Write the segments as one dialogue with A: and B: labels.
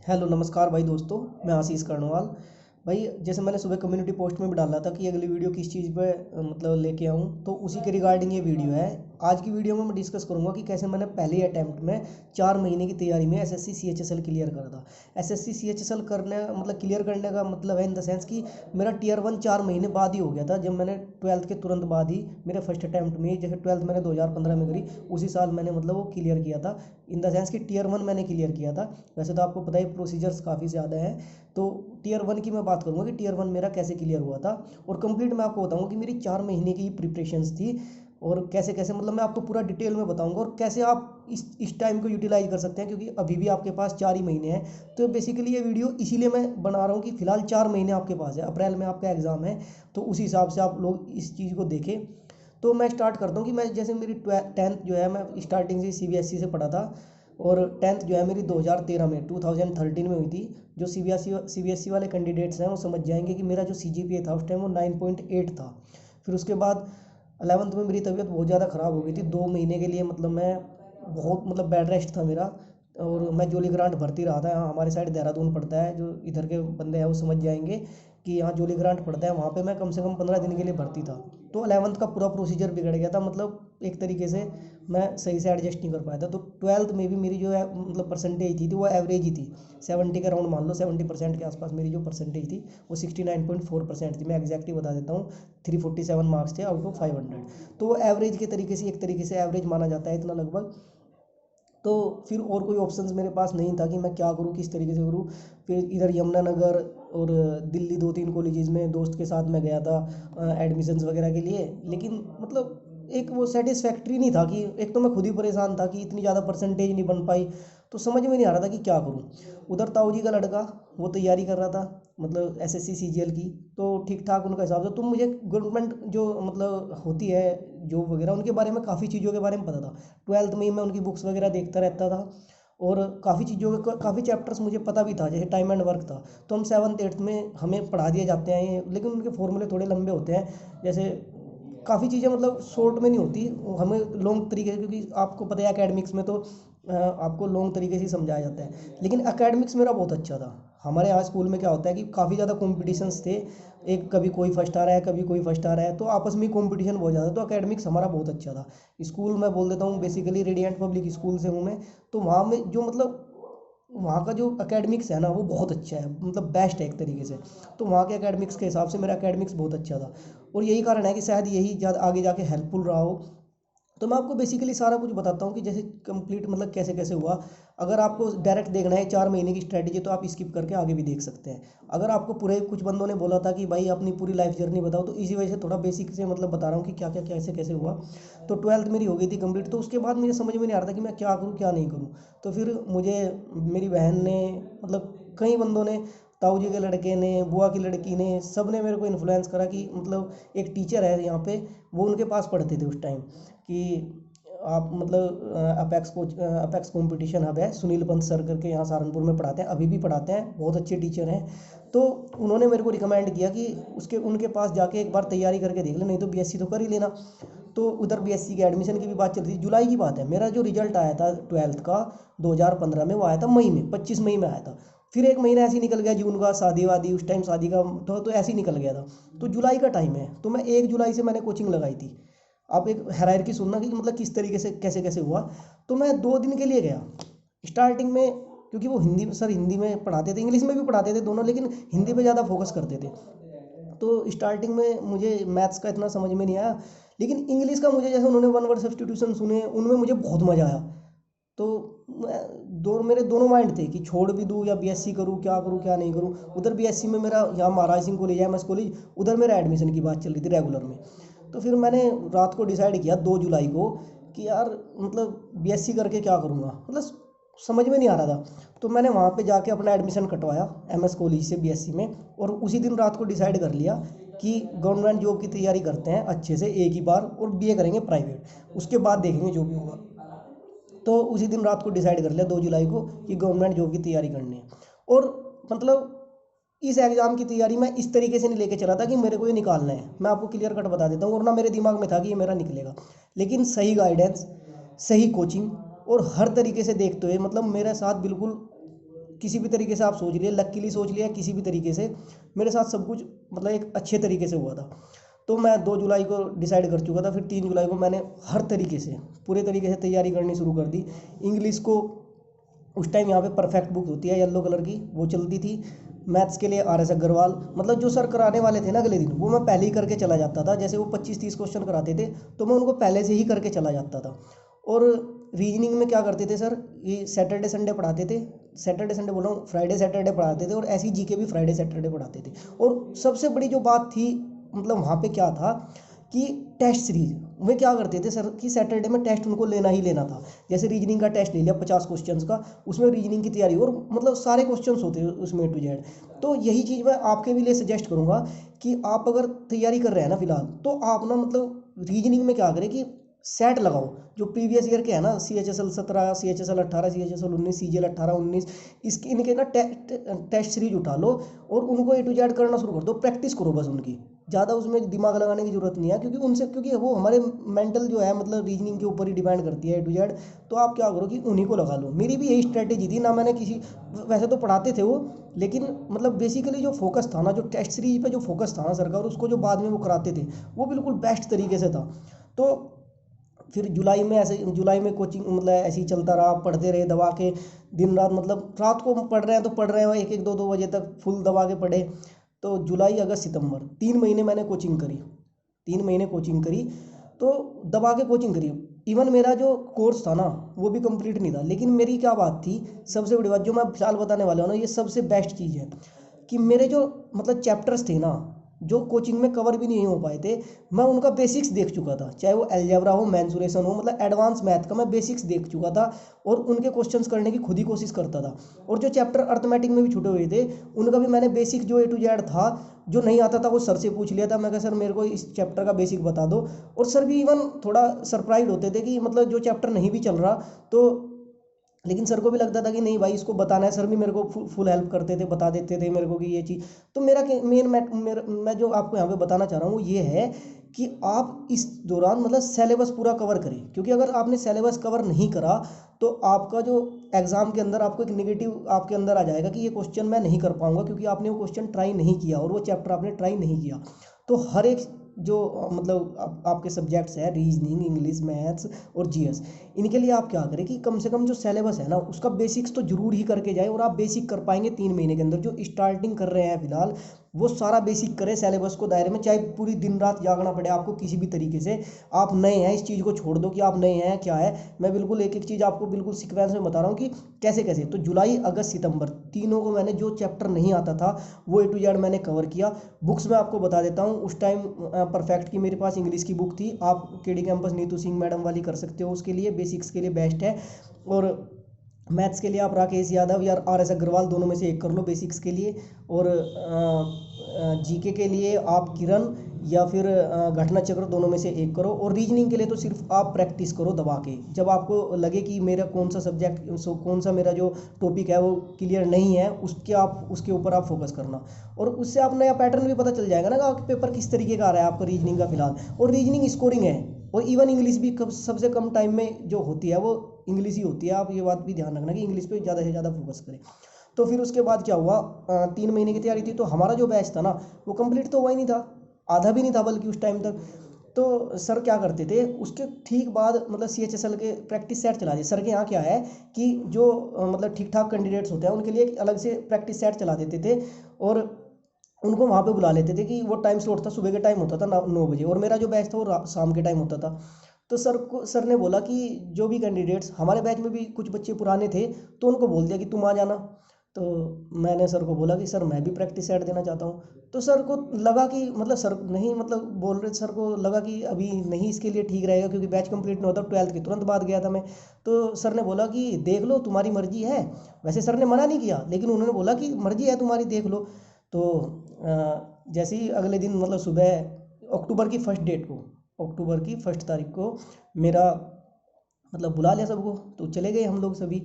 A: Hello नमस्कार भाई दोस्तों। मैं आशीष कर्णवाल। भाई जैसे मैंने सुबह कम्युनिटी पोस्ट में भी डाला था कि अगली वीडियो किस चीज़ पे मतलब लेके आऊँ, तो उसी के रिगार्डिंग ये वीडियो है। आज की वीडियो में मैं डिस्कस करूँगा कि कैसे मैंने पहले ही अटैम्प्ट में 4 महीने की तैयारी में एसएससी सीएचएसएल क्लियर करा था। एसएससी सीएचएसएल करने मतलब क्लियर करने का मतलब है इन द सेंस कि मेरा टियर 1 4 महीने बाद ही हो गया था, जब मैंने ट्वेल्थ के तुरंत बाद ही मेरे फर्स्ट अटैम्प्ट में जैसे ट्वेल्थ मैंने 2015 में करी, उसी साल मैंने मतलब वो क्लियर किया था। इन द सेंस कि टियर 1 मैंने क्लियर किया था। वैसे तो आपको पता है प्रोसीजर्स काफ़ी ज़्यादा हैं, तो टियर 1 की मैं बात करूँगा कि टियर 1 मेरा कैसे क्लियर हुआ था। और कंप्लीट मैं आपको बताऊँगा कि मेरी 4 महीने की प्रिपरेशंस थी, और कैसे कैसे मतलब मैं आपको पूरा डिटेल में बताऊंगा, और कैसे आप इस टाइम को यूटिलाइज कर सकते हैं, क्योंकि अभी भी आपके पास 4 ही महीने हैं। तो बेसिकली ये वीडियो इसीलिए मैं बना रहा हूँ कि फिलहाल 4 महीने आपके पास है, अप्रैल में आपका एग्ज़ाम है, तो उस हिसाब से आप लोग इस चीज़ को देखें। तो मैं स्टार्ट करता हूँ कि मैं जैसे मेरी 10th जो है मैं स्टार्टिंग से सीबीएसई से पढ़ा था, और 10th जो है मेरी 2013 में 2013 में हुई थी। जो सीबीएसई वाले कैंडिडेट्स हैं वो समझ जाएंगे कि मेरा जो सीजीपीए था उस टाइम वो 9.8 था। फिर उसके बाद 11th में मेरी तबीयत बहुत ज़्यादा ख़राब हो गई थी 2 महीने के लिए, मतलब मैं बहुत मतलब बेड रेस्ट था मेरा। और मैं जोली ग्रांट भर्ती रहा था, यहाँ हमारे साइड देहरादून पड़ता है, जो इधर के बंदे हैं वो समझ जाएंगे कि यहाँ जोली ग्रांट पड़ता है, वहाँ पे मैं कम से कम 15 दिन के लिए भर्ती था। तो 11th का पूरा प्रोसीजर बिगड़ गया था, मतलब एक तरीके से मैं सही से एडजस्ट नहीं कर पाया था। तो 12th में भी मेरी जो है मतलब परसेंटेज थी तो वो एवरेज ही थी, 70 के अराउंड मान लो, 70% के आसपास मेरी जो परसेंटेज थी वो 69.4% थी। मैं एग्जैक्टली बता देता हूँ, 347 मार्क्स थे आउट ऑफ 500। तो वो एवरेज के तरीके से एक तरीके से एवरेज माना जाता है इतना लगभग। तो फिर और कोई ऑप्शंस मेरे पास नहीं था कि मैं क्या करूँ, किस तरीके से करूँ। फिर इधर यमुनानगर और दिल्ली 2-3 कॉलेजेस में दोस्त के साथ मैं गया था एडमिशन्स वगैरह के लिए, लेकिन मतलब एक वो सेटिस्फैक्ट्री नहीं था कि एक तो मैं खुद ही परेशान था कि इतनी ज़्यादा परसेंटेज नहीं बन पाई। तो समझ में नहीं आ रहा था कि क्या करूँ। उधर ताऊ जी का लड़का वो तैयारी कर रहा था, मतलब एसएससी सीजीएल की, तो ठीक ठाक उनका हिसाब से। तो मुझे गवर्नमेंट जो मतलब होती है जॉब वगैरह, उनके बारे में काफ़ी चीज़ों के बारे में पता था। 12th में ही मैं उनकी बुक्स वगैरह देखता रहता था, और काफ़ी चीज़ों के काफ़ी चैप्टर्स मुझे पता भी था, जैसे टाइम एंड वर्क था। तो हम 7th 8th में हमें पढ़ा दिए जाते हैं ये, लेकिन उनके फॉर्मूले थोड़े लंबे होते हैं। जैसे काफ़ी चीज़ें मतलब शॉर्ट में नहीं होती, हमें लॉन्ग तरीके से, क्योंकि आपको पता है एकेडमिक्स में तो आपको लॉन्ग तरीके से ही समझाया जाता है। लेकिन एकेडमिक्स मेरा बहुत अच्छा था। हमारे यहाँ स्कूल में क्या होता है कि काफ़ी ज़्यादा कॉम्पिटिशन्स थे, एक कभी कोई फर्स्ट आ रहा है, कभी कोई फर्स्ट आ रहा है, तो आपस में कंपटीशन बहुत ज़्यादा। तो एकेडमिक्स हमारा बहुत अच्छा था। स्कूल मैं बोल देता हूँ, बेसिकली रेडियंट पब्लिक स्कूल से हूँ मैं। तो वहाँ में जो मतलब वहाँ का जो एकेडमिक्स है ना वो बहुत अच्छा है, मतलब बेस्ट है एक तरीके से। तो वहाँ के एकेडमिक्स के हिसाब से मेरा एकेडमिक्स बहुत अच्छा था, और यही कारण है कि शायद यही ज़्यादा आगे जाके हेल्पफुल रहा हो। तो मैं आपको बेसिकली सारा कुछ बताता हूँ कि जैसे कंप्लीट मतलब कैसे कैसे हुआ। अगर आपको डायरेक्ट देखना है 4 महीने की स्ट्रेटजी, तो आप स्किप करके आगे भी देख सकते हैं। अगर आपको पूरे कुछ बंदों ने बोला था कि भाई अपनी पूरी लाइफ जर्नी बताओ, तो इसी वजह से थोड़ा बेसिक से मतलब बता रहा हूँ कि क्या क्या कैसे कैसे हुआ। तो 12th मेरी हो गई थी कंप्लीट, तो उसके बाद मुझे समझ में नहीं आ रहा था कि मैं क्या करूँ क्या नहीं करूँ। तो फिर मुझे मेरी बहन ने, मतलब कई बंदों ने, ताऊ जी के लड़के ने, बुआ की लड़की ने, सब ने मेरे को इन्फ्लुएंस करा कि मतलब एक टीचर है यहाँ पे, वो उनके पास पढ़ते थे उस टाइम, कि आप मतलब अपेक्स कंपटीशन हब है, सुनील पंत सर करके यहाँ सहारनपुर में पढ़ाते हैं, अभी भी पढ़ाते हैं, बहुत अच्छे टीचर हैं। तो उन्होंने मेरे को रिकमेंड किया कि उसके उनके पास जाके एक बार तैयारी करके देख ले, नहीं तो बीएससी तो कर ही लेना। तो उधर बीएससी के एडमिशन की भी बात चल रही थी। जुलाई की बात है, मेरा जो रिजल्ट आया था 12th का 2015 में, वो आया था मई में, 25 मई में आया था। फिर एक महीना ऐसे ही निकल गया, जून का शादी वादी, उस टाइम शादी का तो ऐसे ही निकल गया था। तो जुलाई का टाइम है, तो मैं 1 जुलाई से मैंने कोचिंग लगाई थी। आप एक हायरार्की सुनना कि मतलब किस तरीके से कैसे कैसे हुआ। तो मैं 2 दिन के लिए गया स्टार्टिंग में, क्योंकि वो हिंदी सर हिंदी में पढ़ाते थे, इंग्लिश में भी पढ़ाते थे दोनों, लेकिन हिंदी पे ज़्यादा फोकस करते थे। तो स्टार्टिंग में मुझे मैथ्स का इतना समझ में नहीं आया, लेकिन इंग्लिश का मुझे, जैसे उन्होंने वन वर्ड सब्स्टिट्यूशन सुने, उनमें मुझे बहुत मज़ा आया। तो मेरे दोनों माइंड थे कि छोड़ भी दूँ या बीएससी करूँ, क्या करूँ क्या नहीं करूँ। उधर बीएससी में मेरा यहाँ महाराज सिंह कॉलेज है, एमएस कॉलेज, उधर मेरा एडमिशन की बात चल रही थी रेगुलर में। तो फिर मैंने रात को डिसाइड किया 2 जुलाई को कि यार मतलब बीएससी करके क्या करूँगा, मतलब समझ में नहीं आ रहा था। तो मैंने वहाँ पे जाके अपना एडमिशन कटवाया एमएस कॉलेज से बीएससी में, और उसी दिन रात को डिसाइड कर लिया कि गवर्नमेंट जॉब की तैयारी करते हैं अच्छे से एक ही बार, और बीए करेंगे प्राइवेट, उसके बाद देखेंगे जो भी होगा। तो उसी दिन रात को डिसाइड कर लिया 2 जुलाई को कि गवर्नमेंट जॉब की तैयारी करनी है। और मतलब इस एग्ज़ाम की तैयारी मैं इस तरीके से नहीं लेके चला था कि मेरे को ये निकालना है, मैं आपको क्लियर कट बता देता हूँ, और ना मेरे दिमाग में था कि ये मेरा निकलेगा। लेकिन सही गाइडेंस, सही कोचिंग, और हर तरीके से देखते हुए, मतलब मेरे साथ बिल्कुल किसी भी तरीके से आप सोच लिए, लकीली सोच लिया, किसी भी तरीके से मेरे साथ सब कुछ मतलब एक अच्छे तरीके से हुआ था। तो मैं 2 जुलाई को डिसाइड कर चुका था, फिर 3 जुलाई को मैंने हर तरीके से पूरे तरीके से तैयारी करनी शुरू कर दी। इंग्लिश को उस टाइम यहाँ पे परफेक्ट बुक होती है येलो कलर की, वो चलती थी। मैथ्स के लिए RS अग्रवाल, मतलब जो सर कराने वाले थे ना अगले दिन, वो मैं पहले ही करके चला जाता था। जैसे वो 25-30 क्वेश्चन कराते थे तो मैं उनको पहले से ही करके चला जाता था। और रीजनिंग में क्या करते थे सर, ये सैटरडे संडे पढ़ाते थे, सैटरडे संडे बोल रहा हूँ, फ्राइडे सैटरडे पढ़ाते थे, और ऐसी जीके भी फ्राइडे सैटरडे पढ़ाते थे। और सबसे बड़ी जो बात थी, मतलब वहाँ पे क्या था कि टेस्ट सीरीज वे क्या करते थे सर कि सैटरडे में टेस्ट उनको लेना ही लेना था। जैसे रीजनिंग का टेस्ट ले लिया 50 क्वेश्चंस का, उसमें रीजनिंग की तैयारी, और मतलब सारे क्वेश्चंस होते हैं उसमें A to Z। तो यही चीज़ मैं आपके भी लिए सजेस्ट करूँगा कि आप अगर तैयारी कर रहे हैं ना फिलहाल, तो आप ना मतलब रीजनिंग में क्या करें कि सेट लगाओ। जो प्रीवियस ईयर के है ना, CHSL 17, CHSL 18, CHSL 19, CGL 18 19, इसके इनके ना टेस्ट सीरीज उठा लो और उनको A to Z करना शुरू कर दो, प्रैक्टिस करो बस उनकी। ज़्यादा उसमें दिमाग लगाने की जरूरत नहीं है, क्योंकि उनसे, क्योंकि वो हमारे मेंटल जो है मतलब रीजनिंग के ऊपर ही डिपेंड करती है A to Z। तो आप क्या करो कि उन्हीं को लगा लो। मेरी भी यही स्ट्रेटेजी थी ना, मैंने किसी, वैसे तो पढ़ाते थे वो, लेकिन मतलब बेसिकली जो फोकस था ना, जो टेस्ट सीरीज पे जो फोकस था ना सर का, और उसको जो बाद में वो कराते थे, वो बिल्कुल बेस्ट तरीके से था। तो फिर जुलाई में ऐसे, जुलाई में कोचिंग मतलब ऐसे ही चलता रहा, पढ़ते रहे दबा के, दिन रात, मतलब रात को पढ़ रहे हैं तो पढ़ रहे हैं, 1-1 2-2 बजे तक फुल दबा के पढ़े। तो जुलाई अगस्त सितंबर 3 महीने मैंने कोचिंग करी, 3 महीने कोचिंग करी, तो दबा के कोचिंग करी। इवन मेरा जो कोर्स था ना वो भी कंप्लीट नहीं था, लेकिन मेरी क्या बात थी, सबसे बड़ी बात जो मैं फिलहाल बताने वाला हूँ ना, ये सबसे बेस्ट चीज़ है कि मेरे जो मतलब चैप्टर्स थे ना, जो कोचिंग में कवर भी नहीं हो पाए थे, मैं उनका बेसिक्स देख चुका था। चाहे वो अलजेब्रा हो, मेंसुरेशन हो, मतलब एडवांस मैथ का मैं बेसिक्स देख चुका था, और उनके क्वेश्चंस करने की खुद ही कोशिश करता था। और जो चैप्टर अर्थमेटिक में भी छूटे हुए थे, उनका भी मैंने बेसिक जो A to Z था, जो नहीं आता था वो सर से पूछ लिया था। मैं कहा सर मेरे को इस चैप्टर का बेसिक बता दो, और सर भी इवन थोड़ा सरप्राइज होते थे कि मतलब जो चैप्टर नहीं भी चल रहा तो, लेकिन सर को भी लगता था कि नहीं भाई इसको बताना है। सर भी मेरे को फुल हेल्प करते थे, बता देते थे मेरे को कि ये चीज़। तो मेरा मेन मैं जो आपको यहाँ पे बताना चाह रहा हूँ वो ये है कि आप इस दौरान मतलब सिलेबस पूरा कवर करें, क्योंकि अगर आपने सिलेबस कवर नहीं करा तो आपका जो एग्जाम के अंदर आपको एक नेगेटिव आपके अंदर आ जाएगा कि ये क्वेश्चन मैं नहीं कर पाऊंगा, क्योंकि आपने वो क्वेश्चन ट्राई नहीं किया और वो चैप्टर आपने ट्राई नहीं किया। तो हर एक जो मतलब आपके सब्जेक्ट्स है, रीजनिंग, इंग्लिश, मैथ्स और GS, इनके लिए आप क्या करें कि कम से कम जो सिलेबस है ना उसका बेसिक्स तो जरूर ही करके जाए। और आप बेसिक कर पाएंगे 3 महीने के अंदर। जो स्टार्टिंग कर रहे हैं फिलहाल, वो सारा बेसिक करें सिलेबस को दायरे में, चाहे पूरी दिन रात जागना पड़े आपको किसी भी तरीके से। आप नए हैं, इस चीज़ को छोड़ दो कि आप नए हैं क्या है, मैं बिल्कुल एक एक चीज़ आपको बिल्कुल सीक्वेंस में बता रहा हूँ कि कैसे कैसे। तो जुलाई अगस्त सितंबर तीनों को मैंने जो चैप्टर नहीं आता था वो A to Z मैंने कवर किया। बुक्स में आपको बता देता हूँ, उस टाइम परफेक्ट की मेरे पास इंग्लिश की बुक थी, आप KD campus Neetu Singh madam वाली कर सकते हो, उसके लिए बेसिक्स के लिए बेस्ट है। और मैथ्स के लिए आप राकेश यादव या RS अग्रवाल दोनों में से एक कर लो बेसिक्स के लिए। और GK के लिए आप किरण या फिर घटना चक्र दोनों में से एक करो। और रीजनिंग के लिए तो सिर्फ आप प्रैक्टिस करो दबा के। जब आपको लगे कि मेरा कौन सा सब्जेक्ट, कौन सा मेरा जो टॉपिक है वो क्लियर नहीं है, उसके ऊपर आप फोकस करना। और उससे आप नया पैटर्न भी पता चल जाएगा ना कि पेपर किस तरीके का आ रहा है आपका रीजनिंग का फिलहाल। और रीजनिंग स्कोरिंग है, और इवन इंग्लिश भी सबसे कम टाइम में जो होती है वो इंग्लिश ही होती है। आप ये बात भी ध्यान रखना कि इंग्लिश पे ज़्यादा से ज़्यादा फोकस करें। तो फिर उसके बाद क्या हुआ, 3 महीने की तैयारी थी, तो हमारा जो बैच था ना वो कंप्लीट तो हुआ ही नहीं था, आधा भी नहीं था बल्कि उस टाइम तक। तो सर क्या करते थे, उसके ठीक बाद मतलब CHSL के प्रैक्टिस सेट चला दिए। सर के यहाँ क्या है कि जो मतलब ठीक ठाक कैंडिडेट्स होते हैं उनके लिए एक अलग से प्रैक्टिस सेट चला देते थे, और उनको वहाँ पे बुला लेते थे कि वो टाइम स्लॉट था, सुबह के टाइम होता था 9 बजे, और मेरा जो बैच था वो शाम के टाइम होता था। तो सर ने बोला कि जो भी कैंडिडेट्स, हमारे बैच में भी कुछ बच्चे पुराने थे तो उनको बोल दिया कि तुम आ जाना। तो मैंने सर को बोला कि सर मैं भी प्रैक्टिस सेट देना चाहता हूँ। तो सर को लगा कि मतलब सर नहीं, मतलब बोल रहे, सर को लगा कि अभी नहीं इसके लिए ठीक रहेगा, क्योंकि बैच कंप्लीट नहीं होता, 12th के तुरंत बाद गया था मैं। तो सर ने बोला कि देख लो तुम्हारी मर्जी है। वैसे सर ने मना नहीं किया, लेकिन उन्होंने बोला कि मर्जी है तुम्हारी, देख लो। तो जैसे ही अगले दिन मतलब सुबह अक्टूबर की फर्स्ट तारीख को मेरा मतलब बुला लिया सबको, तो चले गए हम लोग सभी।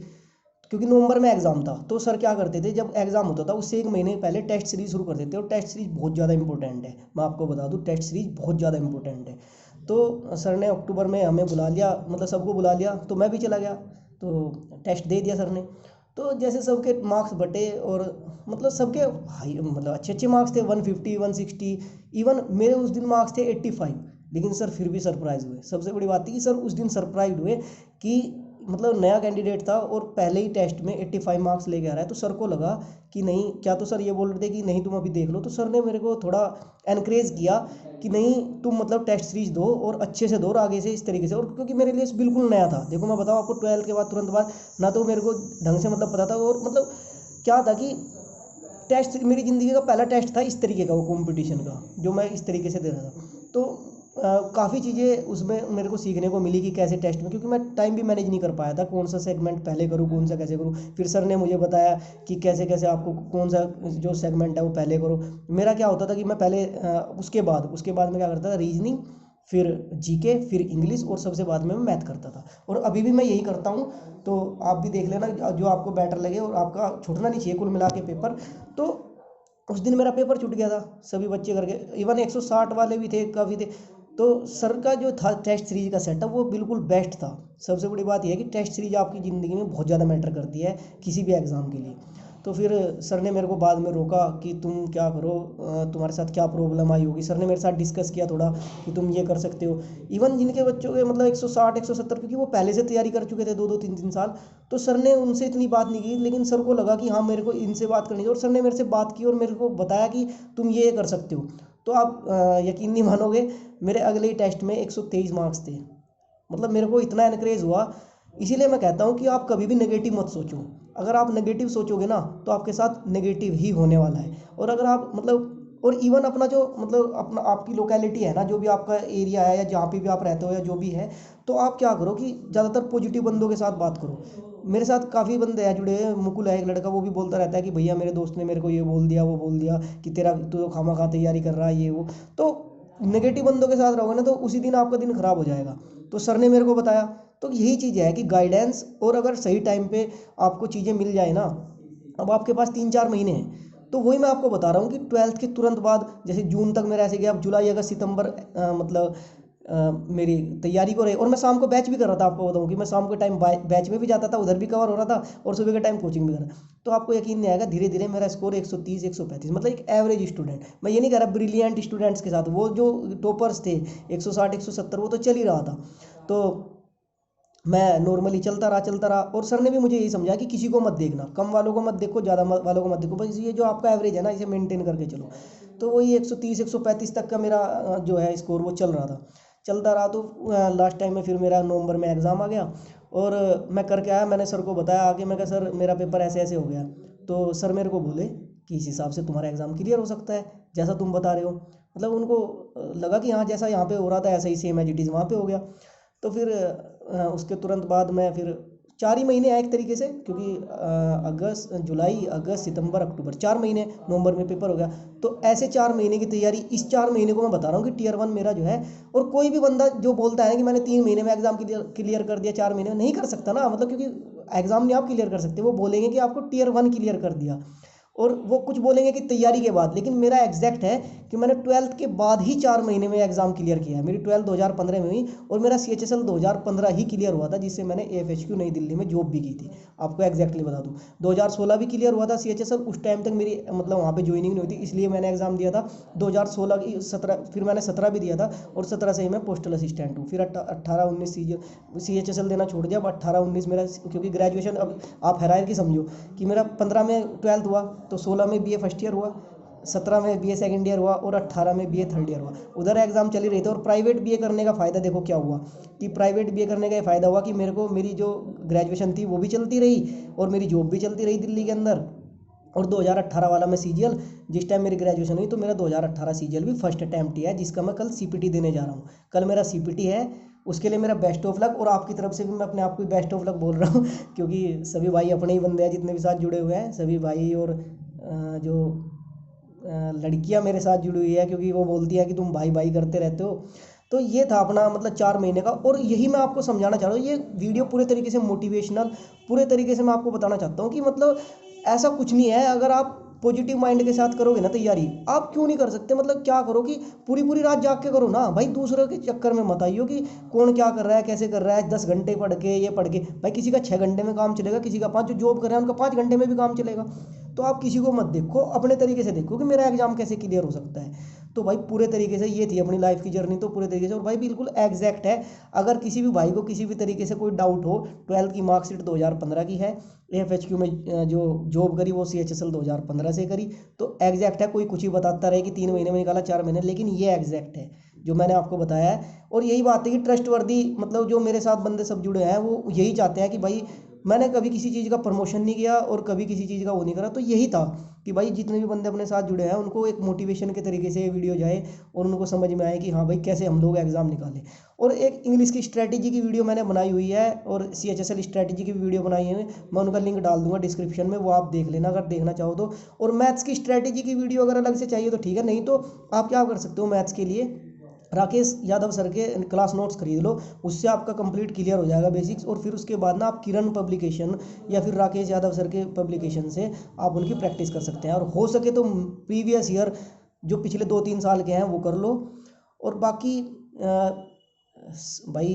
A: क्योंकि नवंबर में एग्जाम था, तो सर क्या करते थे, जब एग्जाम होता था उससे 1 महीने पहले टेस्ट सीरीज शुरू कर देते हैं। और टेस्ट सीरीज बहुत ज़्यादा इंपॉर्टेंट है, मैं आपको बता दूं, टेस्ट सीरीज बहुत ज़्यादा इंपॉर्टेंट है। तो सर ने अक्टूबर में हमें बुला लिया, मतलब सबको बुला लिया, तो मैं भी चला गया। तो टेस्ट दे दिया सर ने। तो जैसे सबके मार्क्स बटे और मतलब सबके हाई मतलब अच्छे अच्छे मार्क्स थे, 150 160, इवन मेरे उस दिन मार्क्स थे 85। लेकिन सर फिर भी सरप्राइज हुए। सबसे बड़ी बात थी कि सर उस दिन सरप्राइज हुए कि मतलब नया कैंडिडेट था और पहले ही टेस्ट में 85 मार्क्स लेके आ रहा है। तो सर को लगा कि नहीं, क्या तो सर ये बोल रहे थे कि नहीं तुम अभी देख लो, तो सर ने मेरे को थोड़ा एनकरेज किया कि नहीं तुम मतलब टेस्ट सीरीज दो और अच्छे से दो और आगे से इस तरीके से। और क्योंकि मेरे लिए बिल्कुल नया था, देखो मैं बताऊँ आपको, 12 के बाद तुरंत बाद ना तो मेरे को ढंग से मतलब पता था, और मतलब क्या था कि टेस्ट मेरी ज़िंदगी का पहला टेस्ट था इस तरीके का, वो कंपटीशन का जो मैं इस तरीके से दे रहा था। तो काफ़ी चीज़ें उसमें मेरे को सीखने को मिली कि कैसे टेस्ट में, क्योंकि मैं टाइम भी मैनेज नहीं कर पाया था, कौन सा सेगमेंट पहले करूँ कौन सा कैसे करूँ। फिर सर ने मुझे बताया कि कैसे कैसे आपको कौन सा जो सेगमेंट है वो पहले करो। मेरा क्या होता था कि मैं पहले उसके बाद मैं क्या करता था, रीजनिंग, फिर जीके, फिर इंग्लिश, और सबसे बाद में मैं मैथ करता था। और अभी भी मैं यही करता हूँ। तो आप भी देख लेना जो आपको बेटर लगे, और आपका छूटना नहीं चाहिए कुल मिला के पेपर। तो उस दिन मेरा पेपर छूट गया था, सभी बच्चे करके, इवन 160 वाले भी थे, काफ़ी थे। तो सर का जो था टेस्ट सीरीज का सेटअप वो बिल्कुल बेस्ट था। सबसे बड़ी बात यह है कि टेस्ट सीरीज आपकी ज़िंदगी में बहुत ज़्यादा मैटर करती है किसी भी एग्ज़ाम के लिए। तो फिर सर ने मेरे को बाद में रोका कि तुम क्या करो, तुम्हारे साथ क्या प्रॉब्लम आई होगी। सर ने मेरे साथ डिस्कस किया थोड़ा कि तुम ये कर सकते हो। इवन जिनके बच्चों के मतलब 160 170, क्योंकि वो पहले से तैयारी कर चुके थे 2 2 3 3 साल, तो सर ने उनसे इतनी बात नहीं की, लेकिन सर को लगा कि हाँ मेरे को इनसे बात करनी है, और सर ने मेरे से बात की और मेरे को बताया कि तुम ये कर सकते हो। तो आप यकीन नहीं मानोगे, मेरे अगले ही टेस्ट में 123 मार्क्स थे। मतलब मेरे को इतना इनक्रेज हुआ। इसीलिए मैं कहता हूँ कि आप कभी भी नेगेटिव मत सोचो। अगर आप नेगेटिव सोचोगे ना तो आपके साथ नेगेटिव ही होने वाला है। और अगर आप मतलब, और इवन अपना जो मतलब अपना आपकी लोकेलिटी है ना, जो भी आपका एरिया है या जहाँ पे भी आप रहते हो या जो भी है, तो आप क्या करो कि ज़्यादातर पॉजिटिव बंदों के साथ बात करो। मेरे साथ काफ़ी बंदे हैं जुड़े हैं। मुकुल है एक लड़का, वो भी बोलता रहता है कि भैया मेरे दोस्त ने मेरे को ये बोल दिया वो बोल दिया कि तेरा तू तो खामा तैयारी कर रहा है ये वो। तो नेगेटिव बंदों के साथ रहोगे ना तो उसी दिन आपका दिन खराब हो जाएगा। तो सर ने मेरे को बताया। तो यही चीज़ है कि गाइडेंस, और अगर सही टाइम पे आपको चीज़ें मिल जाए ना। अब आपके पास 3 4 महीने हैं, तो वही मैं आपको बता रहा हूँ कि 12th के तुरंत बाद, जैसे जून तक मेरा ऐसे गया, अब जुलाई अगस्त सितंबर मतलब मेरी तैयारी को रहे। और मैं शाम को बैच भी कर रहा था, आपको बताऊँ कि मैं शाम के टाइम बैच में भी जाता था, उधर भी कवर हो रहा था, और सुबह के टाइम कोचिंग भी कर रहा था। तो आपको यकीन नहीं आएगा, धीरे धीरे मेरा स्कोर 130 135, मतलब एक एवरेज स्टूडेंट, मैं ये नहीं कह रहा ब्रिलियंट स्टूडेंट्स के साथ, वो जो टॉपर्स थे 160 170 वो तो चल ही रहा था। तो मैं नॉर्मली चलता रहा। और सर ने भी मुझे यही समझा कि किसी को मत देखना, कम वालों को मत देखो, ज़्यादा वालों को मत देखो, बस ये जो आपका एवरेज है ना इसे मेंटेन करके चलो। तो वही 130 135 तक का मेरा जो है स्कोर वो चल रहा था, चलता रहा। तो लास्ट टाइम में फिर मेरा नवंबर में एग्ज़ाम आ गया, और मैं करके आया। मैंने सर को बताया आके, मैं कहा सर मेरा पेपर ऐसे ऐसे हो गया। तो सर मेरे को बोले कि इस हिसाब से तुम्हारा एग्ज़ाम क्लियर हो सकता है, जैसा तुम बता रहे हो। मतलब उनको लगा कि हाँ जैसा यहाँ पे हो रहा था ऐसा ही सेम एज इट इज़ वहाँ पे हो गया। तो फिर उसके तुरंत बाद मैं फिर 4 ही महीने आए एक तरीके से, क्योंकि अगस्त जुलाई अगस्त सितंबर अक्टूबर 4 महीने, नवंबर में पेपर हो गया। तो ऐसे 4 महीने की तैयारी, इस 4 महीने को मैं बता रहा हूँ कि टियर 1 मेरा जो है। और कोई भी बंदा जो बोलता है कि मैंने 3 महीने में एग्जाम क्लियर कर दिया, 4 महीने में नहीं कर सकता ना, मतलब क्योंकि एग्जाम नहीं आप क्लियर कर सकते। वो बोलेंगे कि आपको टियर 1 क्लियर कर दिया, और वो कुछ बोलेंगे कि तैयारी के बाद। लेकिन मेरा एग्जैक्ट है कि मैंने 12th के बाद ही 4 महीने में एग्ज़ाम क्लियर किया है। मेरी 12th 2015 में हुई, और मेरा CHSL 2015 ही क्लियर हुआ था, जिससे मैंने AFHQ नई दिल्ली में जॉब भी की थी। आपको एग्जैक्टली बता दूं, 2016 भी क्लियर हुआ था CHSL। उस टाइम तक मेरी मतलब वहाँ पे ज्वाइनिंग नहीं हुई थी, इसलिए मैंने एग्ज़ाम दिया था 2016 की 17, फिर मैंने 17 भी दिया था, और 17 से ही मैं पोस्टल असिस्टेंट हूँ। फिर 18 19 CHSL देना छोड़ दिया। अब 18 19 मेरा, क्योंकि ग्रेजुएशन, अब आप हैरान की समझो कि मेरा 15 में 12th हुआ, तो 16 में BA फर्स्ट ईयर हुआ, 17 में BA सेकंड ईयर हुआ, और 18 में BA थर्ड ईयर हुआ। उधर एग्जाम चली रही थी। और प्राइवेट BA करने का फ़ायदा देखो क्या हुआ, कि प्राइवेट BA करने का ये फ़ायदा हुआ कि मेरे को मेरी जो ग्रेजुएशन थी वो भी चलती रही, और मेरी जॉब भी चलती रही दिल्ली के अंदर। और 2018 वाला मैं CGL, जिस टाइम मेरी ग्रेजुएशन हुई, तो मेरा 2018 CGL भी फर्स्ट अटैम्प्ट ही है, जिसका मैं कल CPT देने जा रहा हूँ। कल मेरा CPT है, उसके लिए मेरा बेस्ट ऑफ लक। और आपकी तरफ से भी मैं अपने आप को बेस्ट ऑफ लक बोल रहा हूँ क्योंकि सभी भाई अपने ही बंदे हैं, जितने भी साथ जुड़े हुए हैं सभी भाई। और जो लड़कियां मेरे साथ जुड़ी हुई है, क्योंकि वो बोलती है कि तुम भाई भाई करते रहते हो। तो ये था अपना मतलब 4 महीने का। और यही मैं आपको समझाना चाह रहा हूँ, ये वीडियो पूरे तरीके से मोटिवेशनल, पूरे तरीके से मैं आपको बताना चाहता हूँ कि मतलब ऐसा कुछ नहीं है। अगर आप पॉजिटिव माइंड के साथ करोगे ना तैयारी, आप क्यों नहीं कर सकते। मतलब क्या करो कि पूरी पूरी रात जाग के करो ना भाई, दूसरों के चक्कर में मत आइयो कि कौन क्या कर रहा है कैसे कर रहा है, 10 घंटे पढ़ के ये पढ़ के। भाई किसी का 6 घंटे में काम चलेगा, किसी का 5, जो जॉब कर रहे हैं उनका 5 घंटे में भी काम चलेगा। तो आप किसी को मत देखो, अपने तरीके से देखो कि मेरा एग्जाम कैसे क्लियर हो सकता है। तो भाई पूरे तरीके से ये थी अपनी लाइफ की जर्नी, तो पूरे तरीके से, और भाई बिल्कुल एग्जैक्ट है। अगर किसी भी भाई को किसी भी तरीके से कोई डाउट हो, 12th की मार्कशीट 2015 की है, AFHQ में जो जॉब करी वो CHSL 2015 से करी, तो एग्जैक्ट है। कोई कुछ ही बताता रहे कि 3 महीने में निकाला, 4 महीने, लेकिन ये एग्जैक्ट है जो मैंने आपको बताया है। और यही बात है कि ट्रस्टवर्दी, मतलब जो मेरे साथ बंदे सब जुड़े हैं वो यही चाहते हैं कि भाई मैंने कभी किसी चीज़ का प्रमोशन नहीं किया और कभी किसी चीज़ का वो नहीं करा। तो यही था कि भाई जितने भी बंदे अपने साथ जुड़े हैं उनको एक मोटिवेशन के तरीके से ये वीडियो जाए और उनको समझ में आए कि हाँ भाई कैसे हम लोग एग्ज़ाम निकालें। और एक इंग्लिश की स्ट्रैटेजी की वीडियो मैंने बनाई हुई है और CHSL स्ट्रैटेजी की वीडियो बनाई है, मैं उनका लिंक डाल दूंगा डिस्क्रिप्शन में, वो आप देख लेना अगर देखना चाहो तो। और मैथ्स की स्ट्रैटेजी की वीडियो अगर अलग से चाहिए तो ठीक है, नहीं तो आप क्या कर सकते हो, मैथ्स के लिए राकेश यादव सर के क्लास नोट्स खरीद लो, उससे आपका कंप्लीट क्लियर हो जाएगा बेसिक्स। और फिर उसके बाद ना आप किरण पब्लिकेशन या फिर राकेश यादव सर के पब्लिकेशन से आप उनकी प्रैक्टिस कर सकते हैं। और हो सके तो प्रीवियस ईयर जो पिछले 2-3 साल के हैं वो कर लो। और बाकी भाई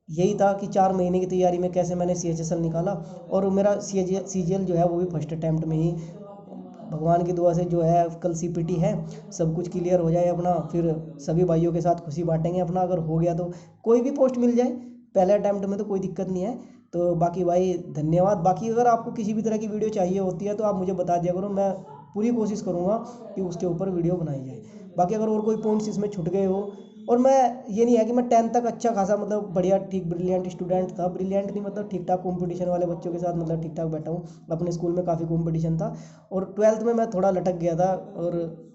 A: यही था कि 4 महीने की तैयारी में कैसे मैंने CHSL निकाला। और मेरा CGL जो है वो भी फर्स्ट अटैम्प्ट में ही, भगवान की दुआ से जो है कल CPT है, सब कुछ क्लियर हो जाए अपना, फिर सभी भाइयों के साथ खुशी बांटेंगे अपना। अगर हो गया तो कोई भी पोस्ट मिल जाए पहले अटैम्प्ट में तो कोई दिक्कत नहीं है। तो बाकी भाई धन्यवाद। बाकी अगर आपको किसी भी तरह की वीडियो चाहिए होती है तो आप मुझे बता दिया करो, मैं पूरी कोशिश करूँगा कि उसके ऊपर वीडियो बनाई जाए। बाकी अगर और कोई पॉइंट्स इसमें छूट गए हो, और मैं ये नहीं है कि मैं 10th तक अच्छा खासा मतलब बढ़िया ठीक ब्रिलियंट स्टूडेंट था, ब्रिलियंट नहीं मतलब ठीक ठाक कंपटीशन वाले बच्चों के साथ मतलब ठीक ठाक बैठा हूँ। अपने स्कूल में काफ़ी कंपटीशन था और 12th में मैं थोड़ा लटक गया था, और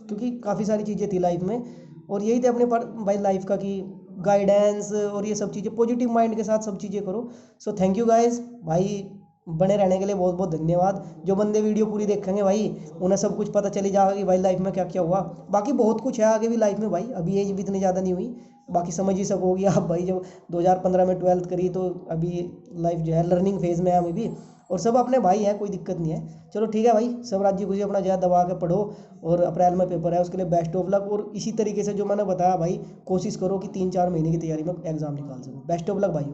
A: क्योंकि काफ़ी सारी चीज़ें थी लाइफ में। और यही थे अपने पर भाई लाइफ का कि गाइडेंस और ये सब चीज़ें, पॉजिटिव माइंड के साथ सब चीज़ें करो। सो थैंक यू गाइज भाई, बने रहने के लिए बहुत बहुत धन्यवाद। जो बंदे वीडियो पूरी देखेंगे भाई उन्हें सब कुछ पता चली जाएगा कि भाई लाइफ में क्या क्या हुआ। बाकी बहुत कुछ है आगे भी लाइफ में भाई, अभी एज भी इतनी ज़्यादा नहीं हुई, बाकी समझ ही सकोगे आप भाई। जब 2015 में 12th करी तो अभी लाइफ जो है लर्निंग फेज़ में है अभी भी, और सब अपने भाई हैं, कोई दिक्कत नहीं है। चलो ठीक है भाई, सब राज्य खुशी अपना जय दबा के पढ़ो, और अप्रैल में पेपर है उसके लिए बेस्ट ऑफ लक। और इसी तरीके से जो मैंने बताया भाई, कोशिश करो कि 3-4 महीने की तैयारी में एग्ज़ाम निकाल सको। बेस्ट ऑफ लक भाई।